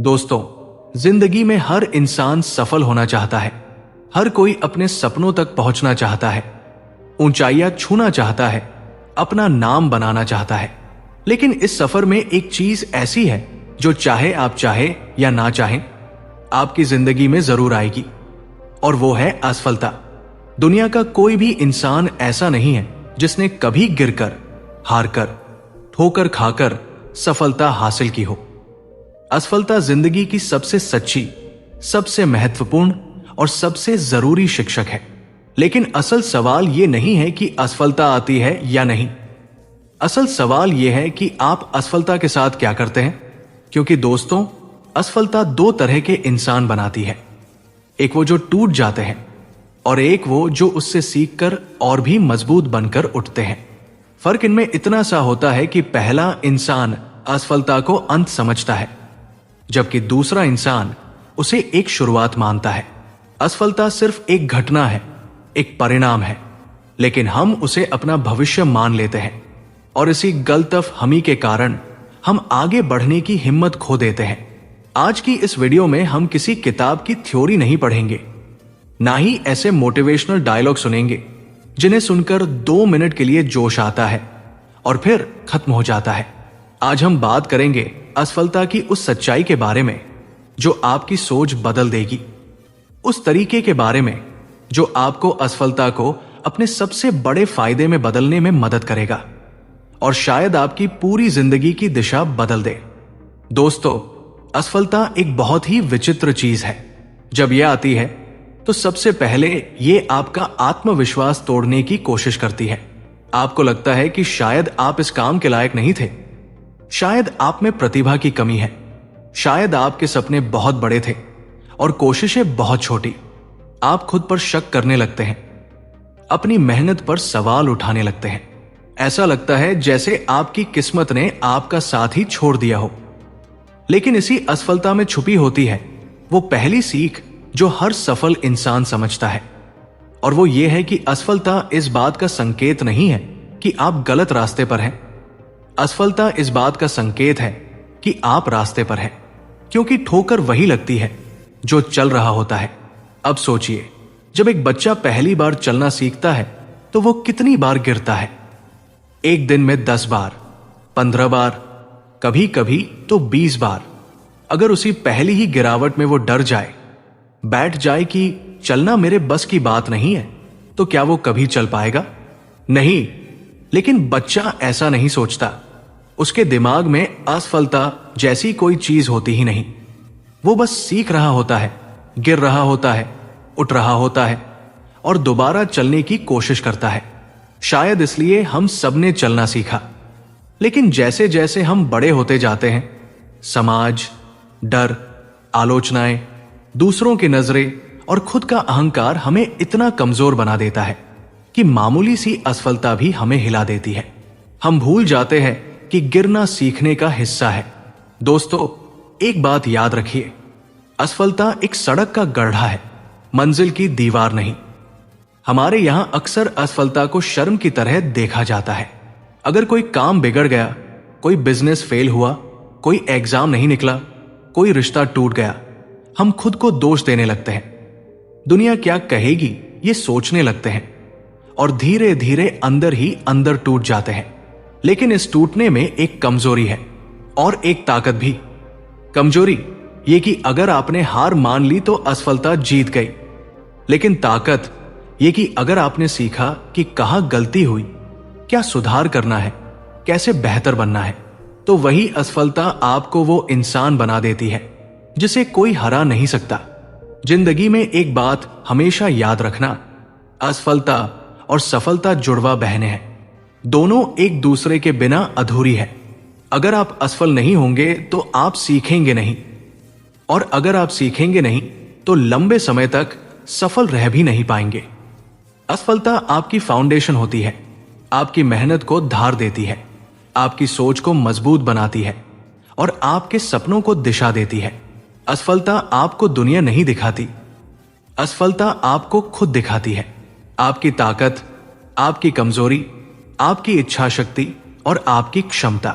दोस्तों, जिंदगी में हर इंसान सफल होना चाहता है। हर कोई अपने सपनों तक पहुंचना चाहता है, ऊंचाइयां छूना चाहता है, अपना नाम बनाना चाहता है। लेकिन इस सफर में एक चीज ऐसी है जो चाहे आप चाहे या ना चाहें, आपकी जिंदगी में जरूर आएगी, और वो है असफलता। दुनिया का कोई भी इंसान ऐसा नहीं है जिसने कभी गिरकर, हारकर, ठोकर खाकर सफलता हासिल की हो। असफलता जिंदगी की सबसे सच्ची, सबसे महत्वपूर्ण और सबसे जरूरी शिक्षक है। लेकिन असल सवाल यह नहीं है कि असफलता आती है या नहीं। असल सवाल यह है कि आप असफलता के साथ क्या करते हैं। क्योंकि दोस्तों, असफलता दो तरह के इंसान बनाती है। एक वो जो टूट जाते हैं, और एक वो जो उससे सीखकर और भी मजबूत बनकर उठते हैं। फर्क इनमें इतना सा होता है कि पहला इंसान असफलता को अंत समझता है, जबकि दूसरा इंसान उसे एक शुरुआत मानता है। असफलता सिर्फ एक घटना है, एक परिणाम है, लेकिन हम उसे अपना भविष्य मान लेते हैं, और इसी गलतफहमी के कारण हम आगे बढ़ने की हिम्मत खो देते हैं। आज की इस वीडियो में हम किसी किताब की थ्योरी नहीं पढ़ेंगे, ना ही ऐसे मोटिवेशनल डायलॉग सुनेंगे जिन्हें सुनकर 2 मिनट के लिए जोश आता है और फिर खत्म हो जाता है। आज हम बात करेंगे असफलता की उस सच्चाई के बारे में जो आपकी सोच बदल देगी, उस तरीके के बारे में जो आपको असफलता को अपने सबसे बड़े फायदे में बदलने में मदद करेगा, और शायद आपकी पूरी जिंदगी की दिशा बदल दे। दोस्तों, असफलता एक बहुत ही विचित्र चीज है। जब यह आती है तो सबसे पहले ये आपका आत्मविश्वास तोड़ने की कोशिश करती है। आपको लगता है कि शायद आप इस काम के लायक नहीं थे, शायद आप में प्रतिभा की कमी है, शायद आपके सपने बहुत बड़े थे और कोशिशें बहुत छोटी। आप खुद पर शक करने लगते हैं, अपनी मेहनत पर सवाल उठाने लगते हैं। ऐसा लगता है जैसे आपकी किस्मत ने आपका साथ ही छोड़ दिया हो। लेकिन इसी असफलता में छुपी होती है वो पहली सीख जो हर सफल इंसान समझता है, और वो ये है कि असफलता इस बात का संकेत नहीं है कि आप गलत रास्ते पर हैं। असफलता इस बात का संकेत है कि आप रास्ते पर हैं, क्योंकि ठोकर वही लगती है जो चल रहा होता है। अब सोचिए, जब एक बच्चा पहली बार चलना सीखता है तो वो कितनी बार गिरता है। एक दिन में 10 बार, 15 बार, कभी कभी तो 20 बार। अगर उसी पहली ही गिरावट में वो डर जाए, बैठ जाए कि चलना मेरे बस की बात नहीं है, तो क्या वो कभी चल पाएगा? नहीं। लेकिन बच्चा ऐसा नहीं सोचता। उसके दिमाग में असफलता जैसी कोई चीज होती ही नहीं। वो बस सीख रहा होता है, गिर रहा होता है, उठ रहा होता है और दोबारा चलने की कोशिश करता है। शायद इसलिए हम सबने चलना सीखा। लेकिन जैसे जैसे हम बड़े होते जाते हैं, समाज, डर, आलोचनाएं, दूसरों की नजरें और खुद का अहंकार हमें इतना कमजोर बना देता है कि मामूली सी असफलता भी हमें हिला देती है। हम भूल जाते हैं कि गिरना सीखने का हिस्सा है। दोस्तों, एक बात याद रखिए, असफलता एक सड़क का गड्ढा है, मंजिल की दीवार नहीं। हमारे यहां अक्सर असफलता को शर्म की तरह देखा जाता है। अगर कोई काम बिगड़ गया, कोई बिजनेस फेल हुआ, कोई एग्जाम नहीं निकला, कोई रिश्ता टूट गया, हम खुद को दोष देने लगते हैं। दुनिया क्या कहेगी ये सोचने लगते हैं, और धीरे धीरे अंदर ही अंदर टूट जाते हैं। लेकिन इस टूटने में एक कमजोरी है और एक ताकत भी। कमजोरी ये कि अगर आपने हार मान ली तो असफलता जीत गई। लेकिन ताकत ये कि अगर आपने सीखा कि कहां गलती हुई, क्या सुधार करना है, कैसे बेहतर बनना है, तो वही असफलता आपको वो इंसान बना देती है जिसे कोई हरा नहीं सकता। जिंदगी में एक बात हमेशा याद रखना, असफलता और सफलता जुड़वा बहनें हैं। दोनों एक दूसरे के बिना अधूरी है। अगर आप असफल नहीं होंगे तो आप सीखेंगे नहीं, और अगर आप सीखेंगे नहीं तो लंबे समय तक सफल रह भी नहीं पाएंगे। असफलता आपकी फाउंडेशन होती है, आपकी मेहनत को धार देती है, आपकी सोच को मजबूत बनाती है और आपके सपनों को दिशा देती है। असफलता आपको दुनिया नहीं दिखाती, असफलता आपको खुद दिखाती है। आपकी ताकत, आपकी कमजोरी, आपकी इच्छा शक्ति और आपकी क्षमता।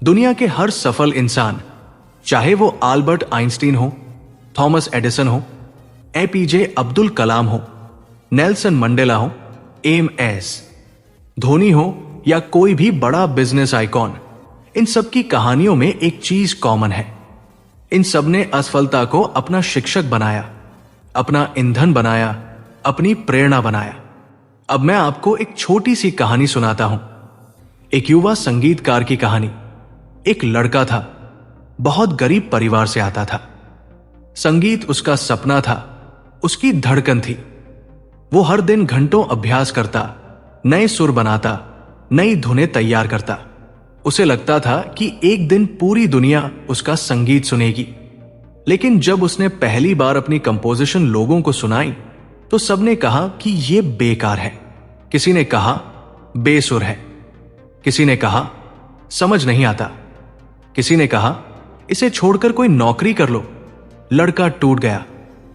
दुनिया के हर सफल इंसान चाहे वो आल्बर्ट आइंस्टीन हो, थॉमस एडिसन हो, एपीजे अब्दुल कलाम हो, नेल्सन मंडेला हो, एमएस धोनी हो या कोई भी बड़ा बिजनेस आइकॉन, इन सब की कहानियों में एक चीज कॉमन है। इन सब ने असफलता को अपना शिक्षक बनाया, अपना ईंधन बनाया, अपनी प्रेरणा बनाया। अब मैं आपको एक छोटी सी कहानी सुनाता हूं, एक युवा संगीतकार की कहानी। एक लड़का था, बहुत गरीब परिवार से आता था। संगीत उसका सपना था, उसकी धड़कन थी। वो हर दिन घंटों अभ्यास करता, नए सुर बनाता, नई धुनें तैयार करता। उसे लगता था कि एक दिन पूरी दुनिया उसका संगीत सुनेगी। लेकिन जब उसने पहली बार अपनी कंपोजिशन लोगों को सुनाई तो सबने कहा कि यह बेकार है। किसी ने कहा बेसुर है, किसी ने कहा समझ नहीं आता, किसी ने कहा इसे छोड़कर कोई नौकरी कर लो। लड़का टूट गया।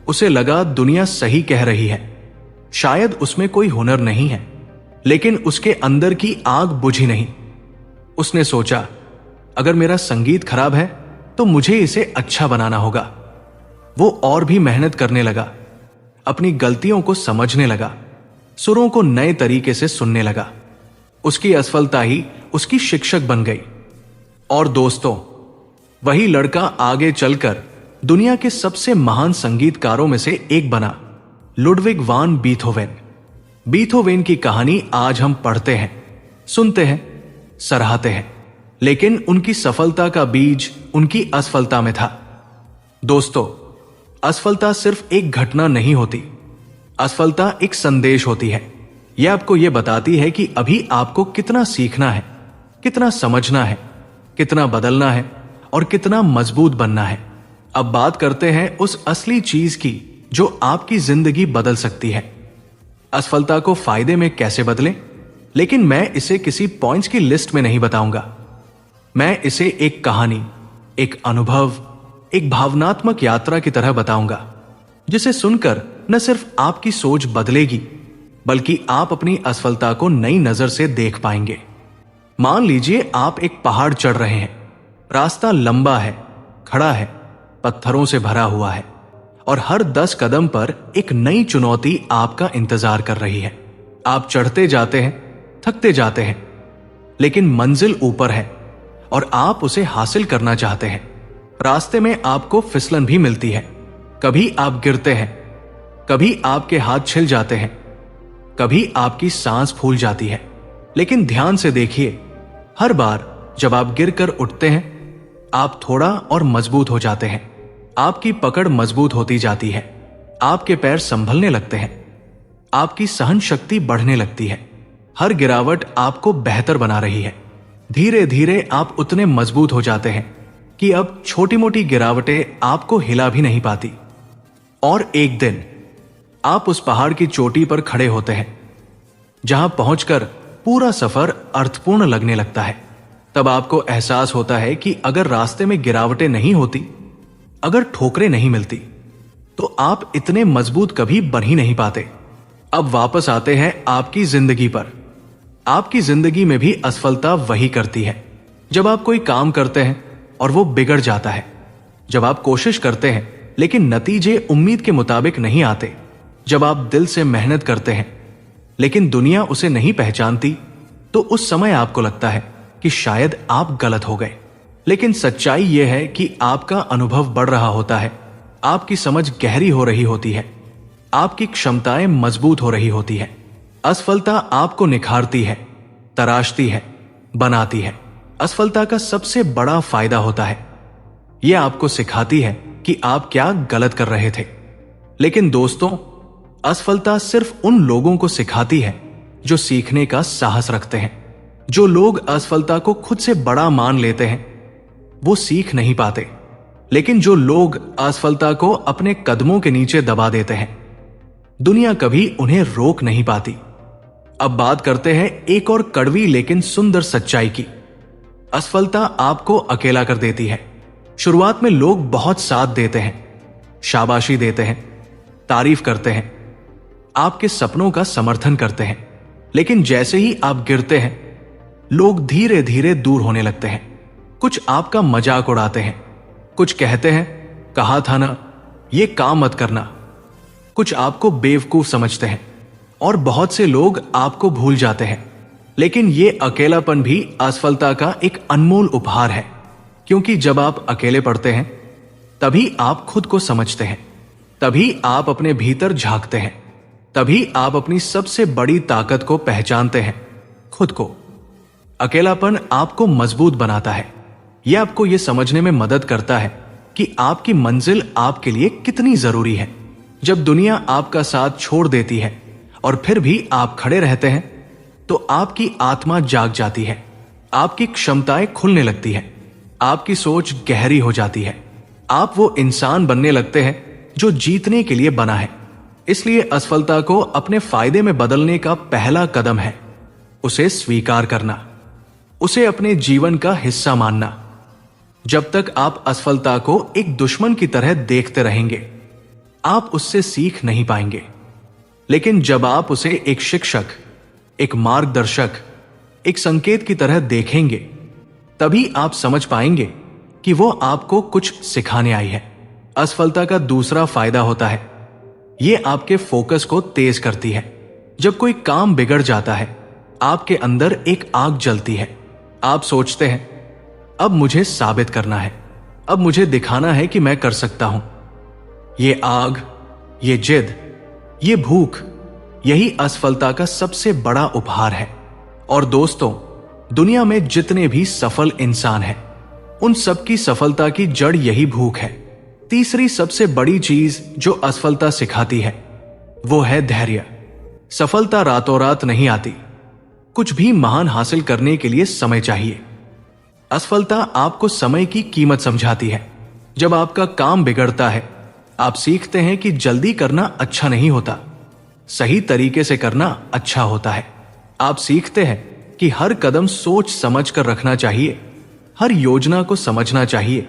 उसे लगा दुनिया सही कह रही है, शायद उसमें कोई हुनर नहीं है। लेकिन उसके अंदर की आग बुझी नहीं। उसने सोचा, अगर मेरा संगीत खराब है तो मुझे इसे अच्छा बनाना होगा। वो और भी मेहनत करने लगा, अपनी गलतियों को समझने लगा, सुरों को नए तरीके से सुनने लगा। उसकी असफलता ही उसकी शिक्षक बन गई। और दोस्तों, वही लड़का आगे चलकर दुनिया के सबसे महान संगीतकारों में से एक बना, लुडविग वान बीथोवेन। बीथोवेन की कहानी आज हम पढ़ते हैं, सुनते हैं, सराहते हैं, लेकिन उनकी सफलता का बीज उनकी असफलता में था। दोस्तों, असफलता सिर्फ एक घटना नहीं होती, असफलता एक संदेश होती है। यह आपको यह बताती है कि अभी आपको कितना सीखना है, कितना समझना है, कितना बदलना है और कितना मजबूत बनना है। अब बात करते हैं उस असली चीज की जो आपकी जिंदगी बदल सकती है। असफलता को फायदे में कैसे बदलें? लेकिन मैं इसे किसी पॉइंट्स की लिस्ट में नहीं बताऊंगा। मैं इसे एक कहानी, एक अनुभव, एक भावनात्मक यात्रा की तरह बताऊंगा, जिसे सुनकर न सिर्फ आपकी सोच बदलेगी बल्कि आप अपनी असफलता को नई नजर से देख पाएंगे। मान लीजिए आप एक पहाड़ चढ़ रहे हैं। रास्ता लंबा है, खड़ा है, पत्थरों से भरा हुआ है और हर 10 कदम पर एक नई चुनौती आपका इंतजार कर रही है। आप चढ़ते जाते हैं, थकते जाते हैं, लेकिन मंजिल ऊपर है और आप उसे हासिल करना चाहते हैं। रास्ते में आपको फिसलन भी मिलती है। कभी आप गिरते हैं, कभी आपके हाथ छिल जाते हैं, कभी आपकी सांस फूल जाती है। लेकिन ध्यान से देखिए, हर बार जब आप गिरकर उठते हैं, आप थोड़ा और मजबूत हो जाते हैं। आपकी पकड़ मजबूत होती जाती है, आपके पैर संभलने लगते हैं, आपकी सहन शक्ति बढ़ने लगती है। हर गिरावट आपको बेहतर बना रही है। धीरे धीरे आप उतने मजबूत हो जाते हैं कि अब छोटी मोटी गिरावटें आपको हिला भी नहीं पाती। और एक दिन आप उस पहाड़ की चोटी पर खड़े होते हैं, जहां पहुंचकर पूरा सफर अर्थपूर्ण लगने लगता है। तब आपको एहसास होता है कि अगर रास्ते में गिरावटें नहीं होती, अगर ठोकरें नहीं मिलती, तो आप इतने मजबूत कभी बन ही नहीं पाते। अब वापस आते हैं आपकी जिंदगी पर। आपकी जिंदगी में भी असफलता वही करती है। जब आप कोई काम करते हैं और वो बिगड़ जाता है, जब आप कोशिश करते हैं लेकिन नतीजे उम्मीद के मुताबिक नहीं आते, जब आप दिल से मेहनत करते हैं लेकिन दुनिया उसे नहीं पहचानती, तो उस समय आपको लगता है कि शायद आप गलत हो गए। लेकिन सच्चाई यह है कि आपका अनुभव बढ़ रहा होता है, आपकी समझ गहरी हो रही होती है, आपकी क्षमताएं मजबूत हो रही होती है। असफलता आपको निखारती है, तराशती है, बनाती है। असफलता का सबसे बड़ा फायदा होता है, यह आपको सिखाती है कि आप क्या गलत कर रहे थे। लेकिन दोस्तों, असफलता सिर्फ उन लोगों को सिखाती है जो सीखने का साहस रखते हैं। जो लोग असफलता को खुद से बड़ा मान लेते हैं, वो सीख नहीं पाते। लेकिन जो लोग असफलता को अपने कदमों के नीचे दबा देते हैं, दुनिया कभी उन्हें रोक नहीं पाती। अब बात करते हैं एक और कड़वी लेकिन सुंदर सच्चाई की। असफलता आपको अकेला कर देती है। शुरुआत में लोग बहुत साथ देते हैं, शाबाशी देते हैं, तारीफ करते हैं, आपके सपनों का समर्थन करते हैं। लेकिन जैसे ही आप गिरते हैं, लोग धीरे धीरे दूर होने लगते हैं। कुछ आपका मजाक उड़ाते हैं, कुछ कहते हैं, कहा था ना, ये काम मत करना। कुछ आपको बेवकूफ समझते हैं और बहुत से लोग आपको भूल जाते हैं। लेकिन ये अकेलापन भी असफलता का एक अनमोल उपहार है, क्योंकि जब आप अकेले पड़ते हैं तभी आप खुद को समझते हैं, तभी आप अपने भीतर झांकते हैं, तभी आप अपनी सबसे बड़ी ताकत को पहचानते हैं, खुद को। अकेलापन आपको मजबूत बनाता है। यह आपको यह समझने में मदद करता है कि आपकी मंजिल आपके लिए कितनी जरूरी है। जब दुनिया आपका साथ छोड़ देती है और फिर भी आप खड़े रहते हैं, तो आपकी आत्मा जाग जाती है, आपकी क्षमताएं खुलने लगती है, आपकी सोच गहरी हो जाती है। आप वो इंसान बनने लगते हैं जो जीतने के लिए बना है। इसलिए असफलता को अपने फायदे में बदलने का पहला कदम है उसे स्वीकार करना, उसे अपने जीवन का हिस्सा मानना। जब तक आप असफलता को एक दुश्मन की तरह देखते रहेंगे, आप उससे सीख नहीं पाएंगे। लेकिन जब आप उसे एक शिक्षक, एक मार्गदर्शक, एक संकेत की तरह देखेंगे, तभी आप समझ पाएंगे कि वो आपको कुछ सिखाने आई है। असफलता का दूसरा फायदा होता है, ये आपके फोकस को तेज करती है। जब कोई काम बिगड़ जाता है, आपके अंदर एक आग जलती है। आप सोचते हैं, अब मुझे साबित करना है, अब मुझे दिखाना है कि मैं कर सकता हूं। ये आग, ये जिद, ये भूख, यही असफलता का सबसे बड़ा उपहार है। और दोस्तों, दुनिया में जितने भी सफल इंसान हैं, उन सबकी सफलता की जड़ यही भूख है। तीसरी सबसे बड़ी चीज जो असफलता सिखाती है, वो है धैर्य। सफलता रातों रात नहीं आती। कुछ भी महान हासिल करने के लिए समय चाहिए। असफलता आपको समय की कीमत समझाती है। जब आपका काम बिगड़ता है, आप सीखते हैं कि जल्दी करना अच्छा नहीं होता, सही तरीके से करना अच्छा होता है। आप सीखते हैं कि हर कदम सोच समझ कर रखना चाहिए, हर योजना को समझना चाहिए,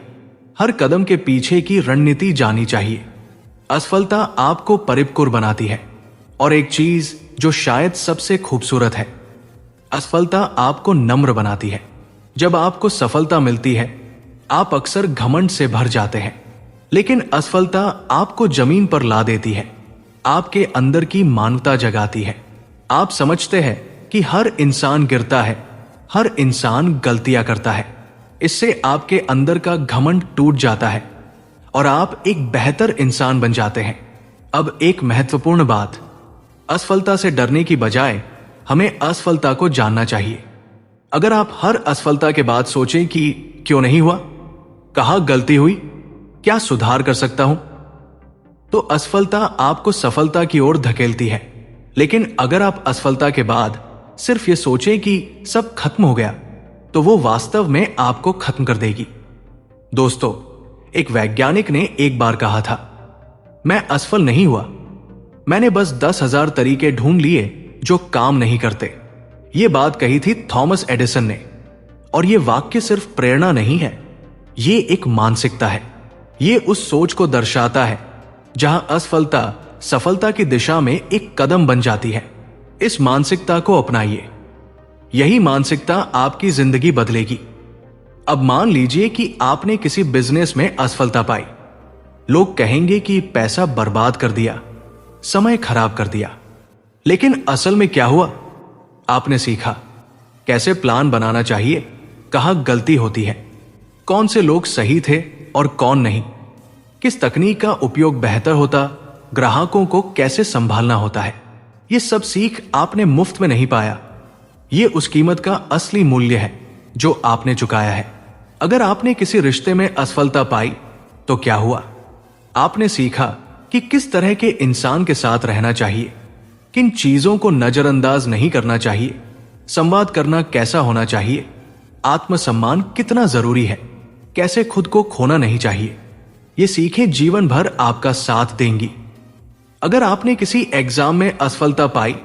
हर कदम के पीछे की रणनीति जानी चाहिए। असफलता आपको परिपक्व बनाती है। और एक चीज जो शायद सबसे खूबसूरत है, असफलता आपको नम्र बनाती है। जब आपको सफलता मिलती है, आप अक्सर घमंड से भर जाते हैं, लेकिन असफलता आपको जमीन पर ला देती है, आपके अंदर की मानवता जगाती है। आप समझते हैं कि हर इंसान गिरता है, हर इंसान गलतियां करता है। इससे आपके अंदर का घमंड टूट जाता है और आप एक बेहतर इंसान बन जाते हैं। अब एक महत्वपूर्ण बात, असफलता से डरने की बजाय हमें असफलता को जानना चाहिए। अगर आप हर असफलता के बाद सोचें कि क्यों नहीं हुआ, कहां गलती हुई, क्या सुधार कर सकता हूं, तो असफलता आपको सफलता की ओर धकेलती है। लेकिन अगर आप असफलता के बाद सिर्फ ये सोचें कि सब खत्म हो गया, तो वो वास्तव में आपको खत्म कर देगी। दोस्तों, एक वैज्ञानिक ने एक बार कहा था, मैं असफल नहीं हुआ, मैंने बस 10,000 तरीके ढूंढ लिए जो काम नहीं करते। ये बात कही थी थॉमस एडिसन ने। और ये वाक्य सिर्फ प्रेरणा नहीं है, ये एक मानसिकता है। ये उस सोच को दर्शाता है जहां असफलता सफलता की दिशा में एक कदम बन जाती है। इस मानसिकता को अपनाइए। यही मानसिकता आपकी जिंदगी बदलेगी। अब मान लीजिए कि आपने किसी बिजनेस में असफलता पाई। लोग कहेंगे कि पैसा बर्बाद कर दिया, समय खराब कर दिया। लेकिन असल में क्या हुआ? आपने सीखा कैसे प्लान बनाना चाहिए, कहां गलती होती है, कौन से लोग सही थे और कौन नहीं, किस तकनीक का उपयोग बेहतर होता, ग्राहकों को कैसे संभालना होता है। यह सब सीख आपने मुफ्त में नहीं पाया, यह उस कीमत का असली मूल्य है जो आपने चुकाया है। अगर आपने किसी रिश्ते में असफलता पाई तो क्या हुआ? आपने सीखा कि किस तरह के इंसान के साथ रहना चाहिए, किन चीजों को नजरअंदाज नहीं करना चाहिए, संवाद करना कैसा होना चाहिए, आत्मसम्मान कितना जरूरी है, कैसे खुद को खोना नहीं चाहिए। ये सीखें जीवन भर आपका साथ देंगी। अगर आपने किसी एग्जाम में असफलता पाई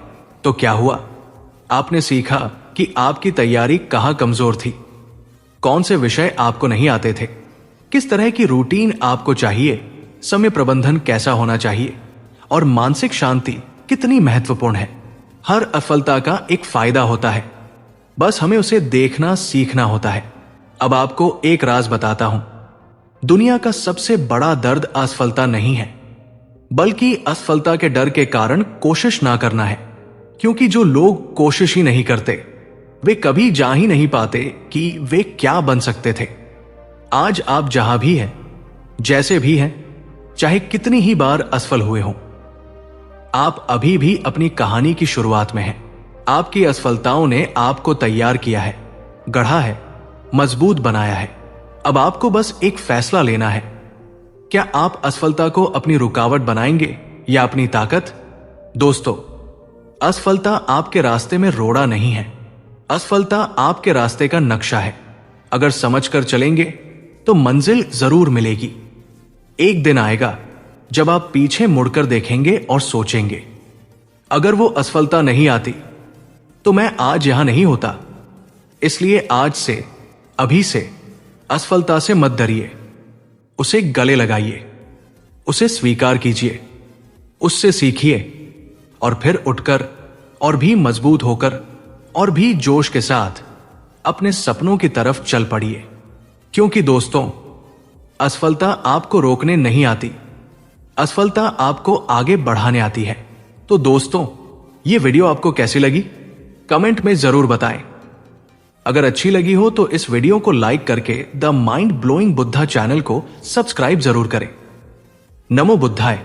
तो क्या हुआ? आपने सीखा कि आपकी तैयारी कहां कमजोर थी, कौन से विषय आपको नहीं आते थे, किस तरह की रूटीन आपको चाहिए, समय प्रबंधन कैसा होना चाहिए और मानसिक शांति कितनी महत्वपूर्ण है। हर असफलता का एक फायदा होता है, बस हमें उसे देखना सीखना होता है। अब आपको एक राज बताता हूं, दुनिया का सबसे बड़ा दर्द असफलता नहीं है, बल्कि असफलता के डर के कारण कोशिश ना करना है। क्योंकि जो लोग कोशिश ही नहीं करते, वे कभी जा ही नहीं पाते कि वे क्या बन सकते थे। आज आप जहां भी हैं, जैसे भी हैं, चाहे कितनी ही बार असफल हुए हों, आप अभी भी अपनी कहानी की शुरुआत में हैं। आपकी असफलताओं ने आपको तैयार किया है, गढ़ा है, मजबूत बनाया है। अब आपको बस एक फैसला लेना है। क्या आप असफलता को अपनी रुकावट बनाएंगे या अपनी ताकत? दोस्तों, असफलता आपके रास्ते में रोड़ा नहीं है। असफलता आपके रास्ते का नक्शा है। अगर समझकर चलेंगे तो मंजिल जरूर मिलेगी। एक दिन आएगा जब आप पीछे मुड़कर देखेंगे और सोचेंगे, अगर वो असफलता नहीं आती तो मैं आज यहां नहीं होता। इसलिए आज से, अभी से असफलता से मत डरिए। उसे गले लगाइए, उसे स्वीकार कीजिए, उससे सीखिए और फिर उठकर और भी मजबूत होकर और भी जोश के साथ अपने सपनों की तरफ चल पड़िए। क्योंकि दोस्तों, असफलता आपको रोकने नहीं आती, असफलता आपको आगे बढ़ाने आती है। तो दोस्तों, ये वीडियो आपको कैसी लगी? कमेंट में जरूर बताएं। अगर अच्छी लगी हो तो इस वीडियो को लाइक करके the mind blowing Buddha channel को सब्सक्राइब जरूर करें। नमो बुद्धाय।